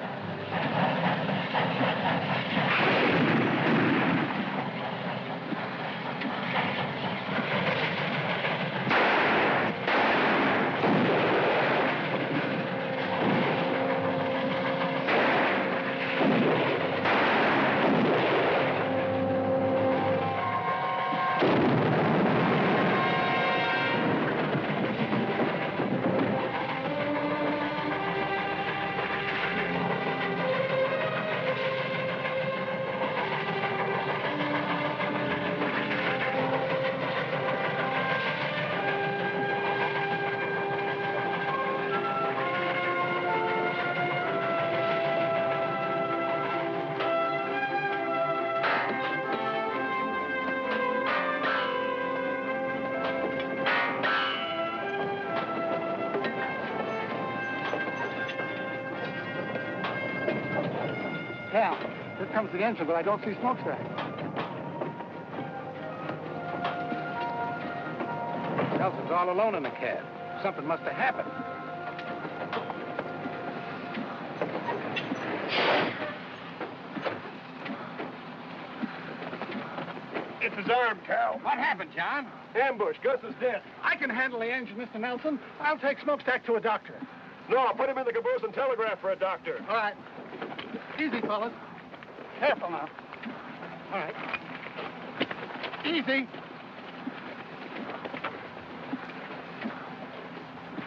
Speaker 10: Cal, here comes the engine, but I don't see smokestack. Nelson's all alone in the cab. Something must have happened.
Speaker 9: It's his arm, Cal.
Speaker 10: What happened, John?
Speaker 9: Ambush. Gus is dead.
Speaker 10: I can handle the engine, Mr. Nelson. I'll take smokestack to a doctor.
Speaker 9: No, put him in the caboose and telegraph for a doctor.
Speaker 10: All right. Easy, fellas. Careful now. All right. Easy.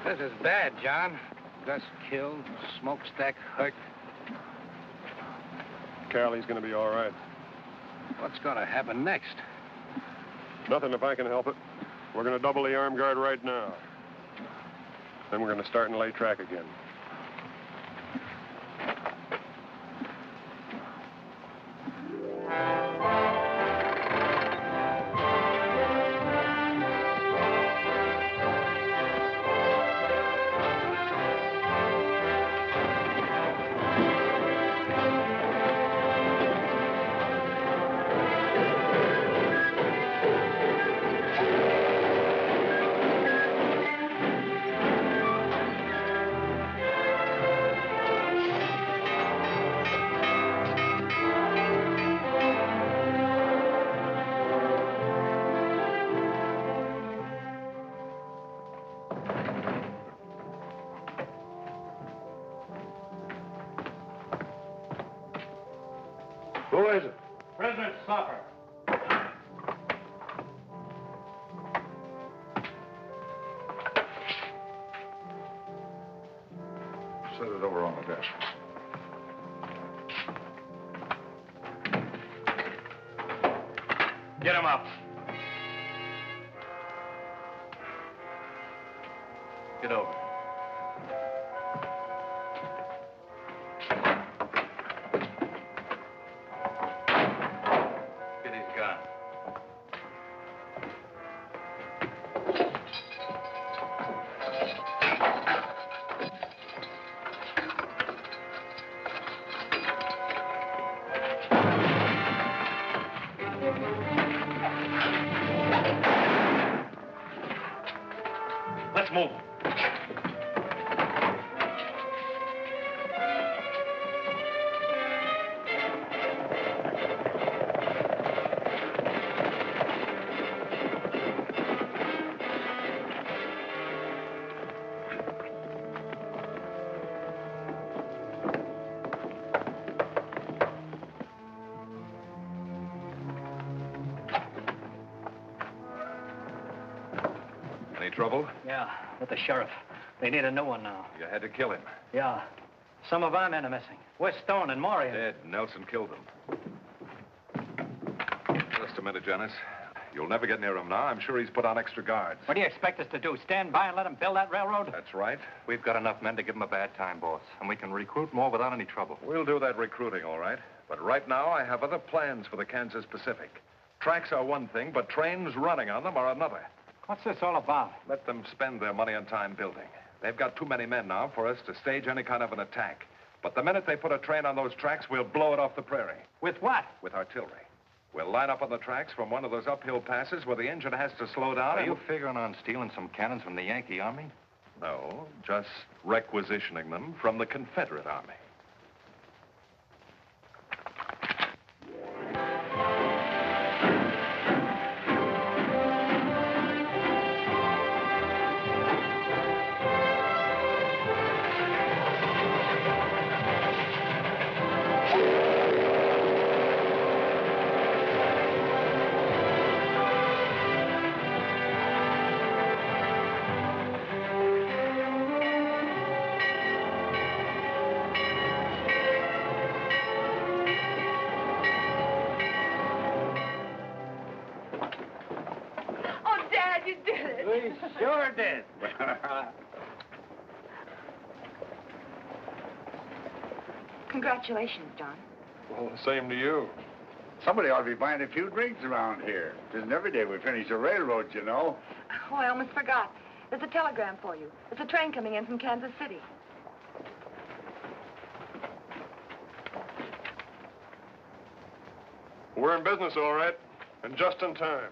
Speaker 10: This is bad, John. Gus killed, smokestack hurt.
Speaker 9: Cal, he's going to be all right.
Speaker 10: What's going to happen next?
Speaker 9: Nothing if I can help it. We're going to double the arm guard right now. Then we're going to start and lay track again. Who is it?
Speaker 13: President Stopper.
Speaker 9: Set it over on the desk.
Speaker 14: Get him up. Get over. Get his gun. Let's move.
Speaker 4: Any trouble?
Speaker 13: Yeah, with the sheriff. They need a new one now.
Speaker 4: You had to kill him.
Speaker 13: Yeah. Some of our men are missing. Where's Stone and Maury?
Speaker 4: Dead. Nelson killed them. Just a minute, Janice. You'll never get near him now. I'm sure he's put on extra guards.
Speaker 3: What do you expect us to do? Stand by and let him build that railroad?
Speaker 4: That's right.
Speaker 12: We've got enough men to give him a bad time, boss. And we can recruit more without any trouble.
Speaker 4: We'll do that recruiting, all right. But right now, I have other plans for the Kansas Pacific. Tracks are one thing, but trains running on them are another.
Speaker 3: What's this all about?
Speaker 4: Let them spend their money and time building. They've got too many men now for us to stage any kind of an attack. But the minute they put a train on those tracks, we'll blow it off the prairie.
Speaker 3: With what?
Speaker 4: With artillery. We'll line up on the tracks from one of those uphill passes where the engine has to slow down.
Speaker 12: Are you figuring on stealing some cannons from the Yankee Army?
Speaker 4: No, just requisitioning them from the Confederate Army.
Speaker 7: Oh, Dad, you did it.
Speaker 2: We sure did.
Speaker 7: Congratulations, John.
Speaker 9: Well, same to you.
Speaker 5: Somebody ought to be buying a few drinks around here. It isn't every day we finish a railroad, you know.
Speaker 7: Oh, I almost forgot. There's a telegram for you. It's a train coming in from Kansas City.
Speaker 9: We're in business, all right, and just in time.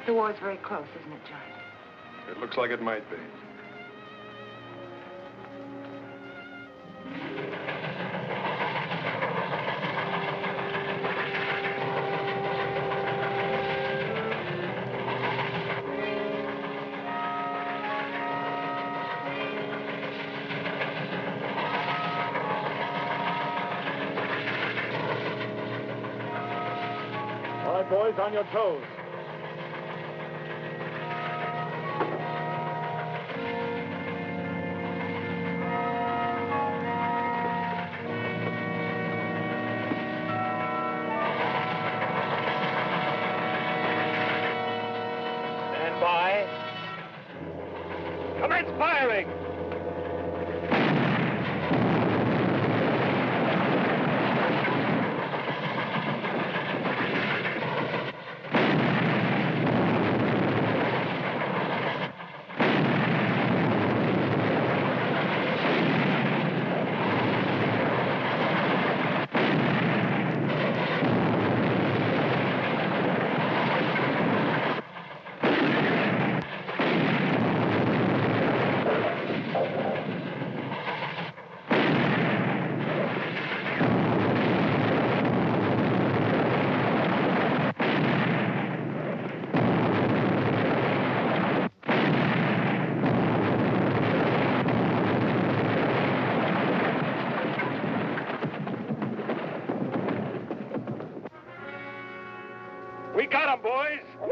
Speaker 7: The war's very close, isn't it, John?
Speaker 9: It looks like it might be.
Speaker 13: All right, boys, on your toes. Stand by. Commence firing!
Speaker 4: We got him, boys! All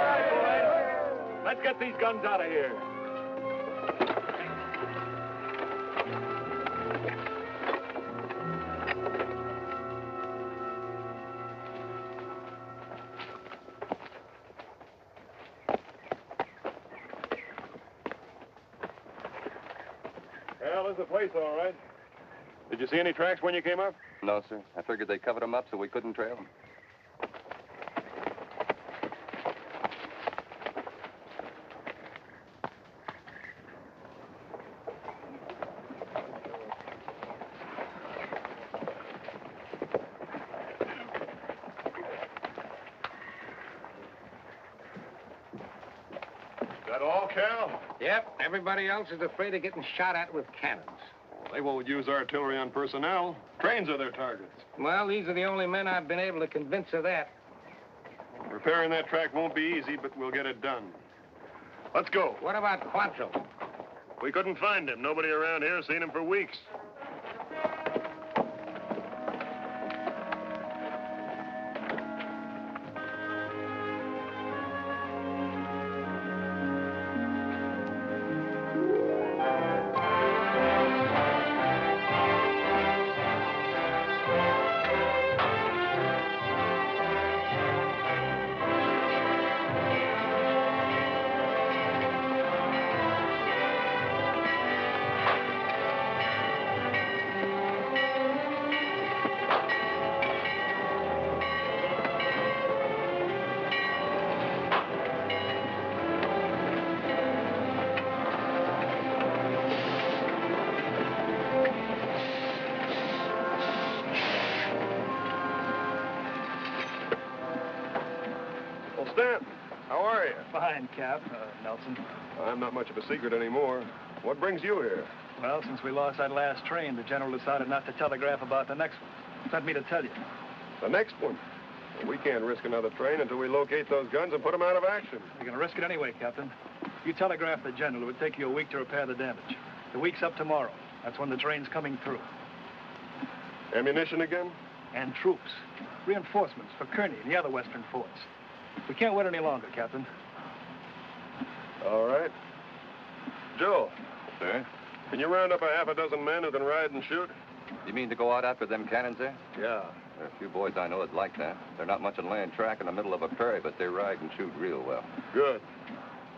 Speaker 4: right, boys. Let's get these guns out of here.
Speaker 9: Well, there's the place, all right. Did you see any tracks when you came up?
Speaker 12: No, sir. I figured they covered them up so we couldn't trail them.
Speaker 9: Is that all, Cal?
Speaker 2: Yep, everybody else is afraid of getting shot at with cannons.
Speaker 9: They won't use artillery on personnel. Trains are their targets.
Speaker 2: Well, these are the only men I've been able to convince of that.
Speaker 9: Repairing that track won't be easy, but we'll get it done. Let's go.
Speaker 2: What about Quantrill?
Speaker 9: We couldn't find him. Nobody around here has seen him for weeks. How are you?
Speaker 16: Fine, Cap. Nelson.
Speaker 9: I'm not much of a secret anymore. What brings you here?
Speaker 16: Well, since we lost that last train, the general decided not to telegraph about the next one. Sent me to tell you.
Speaker 9: The next one? Well, we can't risk another train until we locate those guns and put them out of action.
Speaker 16: You're going to risk it anyway, Captain. If you telegraph the general, it would take you a week to repair the damage. The week's up tomorrow. That's when the train's coming through.
Speaker 9: Ammunition again?
Speaker 16: And troops. Reinforcements for Kearney and the other western forts. We can't wait any longer, Captain.
Speaker 9: All right. Joe.
Speaker 12: Sir?
Speaker 9: Can you round up a half a dozen men who can ride and shoot?
Speaker 12: You mean to go out after them cannons there?
Speaker 9: Yeah.
Speaker 12: There are a few boys I know that like that. They're not much on laying track in the middle of a prairie, but they ride and shoot real well.
Speaker 9: Good.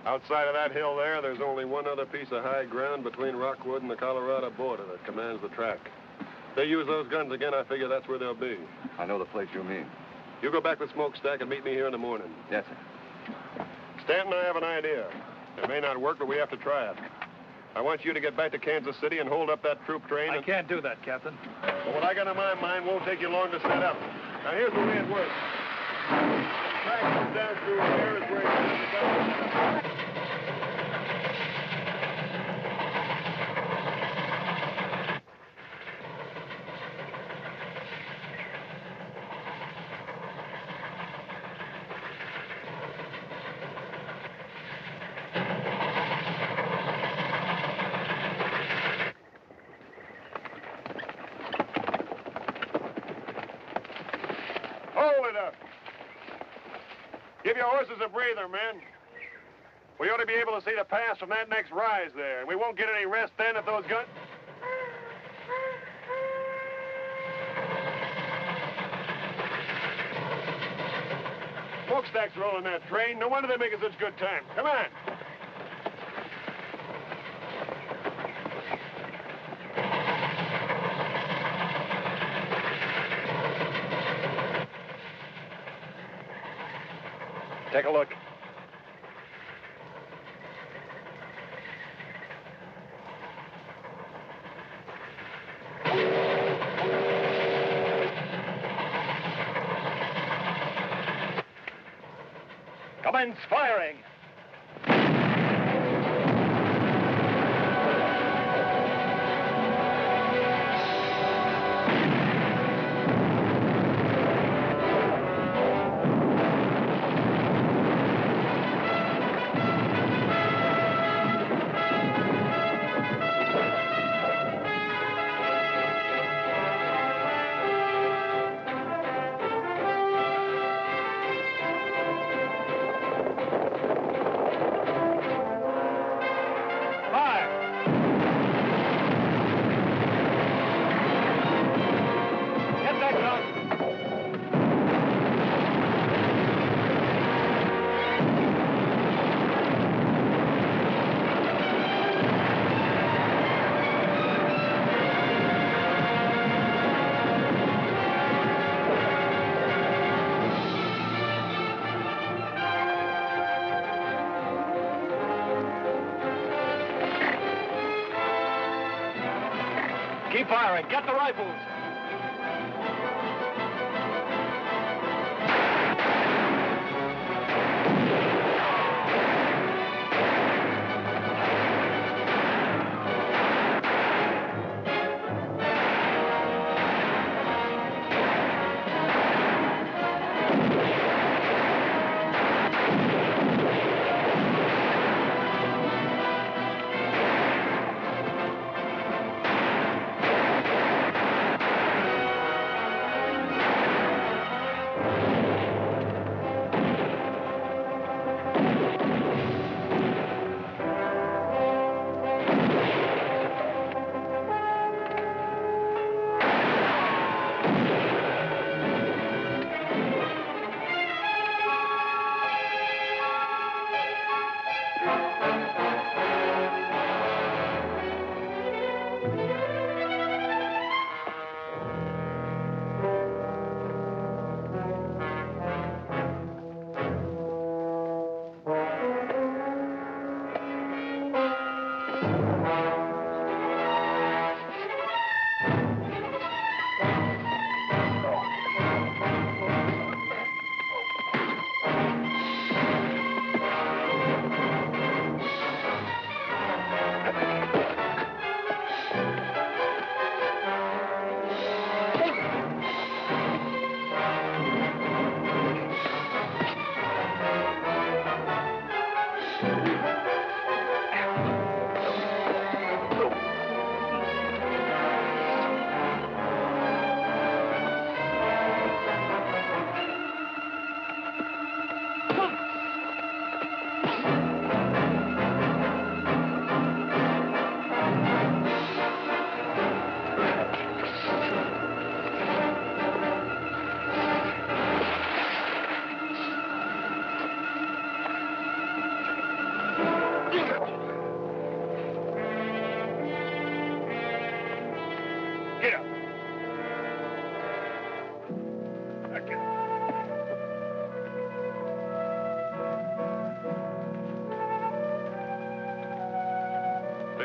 Speaker 9: Outside of that hill there's only one other piece of high ground between Rockwood and the Colorado border that commands the track. If they use those guns again, I figure that's where they'll be.
Speaker 12: I know the place you mean.
Speaker 9: You go back to the smokestack and meet me here in the morning.
Speaker 12: Yes, sir.
Speaker 9: Stanton and I have an idea. It may not work, but we have to try it. I want you to get back to Kansas City and hold up that troop train.
Speaker 16: I can't do that, Captain.
Speaker 9: But what I got in my mind won't take you long to set up. Now, here's the way it works. The track comes down through here is where you have the gun set up. Give your horses a breather, men. We ought to be able to see the pass from that next rise there, and we won't get any rest then if those guns... Smokestack's rolling that train. No wonder they're making such good time. Come on. Take a look.
Speaker 16: Commence firing. Keep firing. Get the rifles.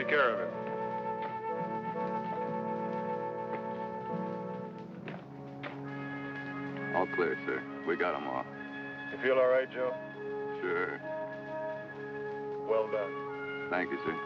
Speaker 9: take care of him.
Speaker 12: All clear, sir. We got them all.
Speaker 9: You feel all right, Joe?
Speaker 12: Sure.
Speaker 9: Well done.
Speaker 12: Thank you, sir.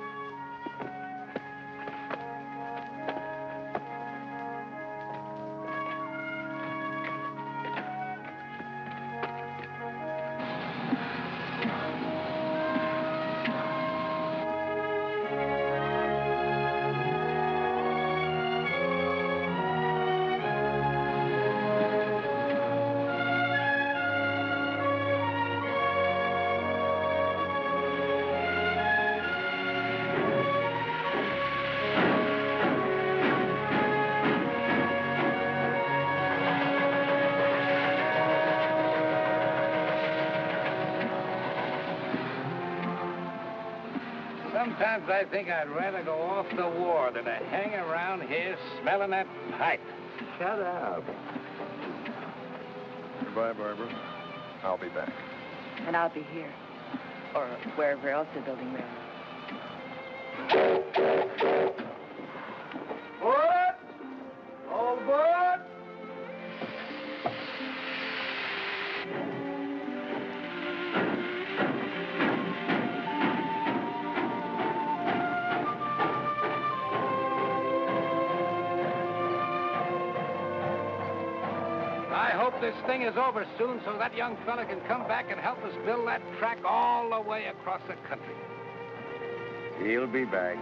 Speaker 2: Sometimes I think I'd rather go off the war than to hang around here smelling that pipe.
Speaker 12: Shut up.
Speaker 9: Goodbye, Barbara. I'll be back.
Speaker 7: And I'll be here. Or wherever else they're building railroads.
Speaker 15: What? All aboard?
Speaker 2: I hope this thing is over soon so that young fella can come back and help us build that track all the way across the country.
Speaker 5: He'll be back.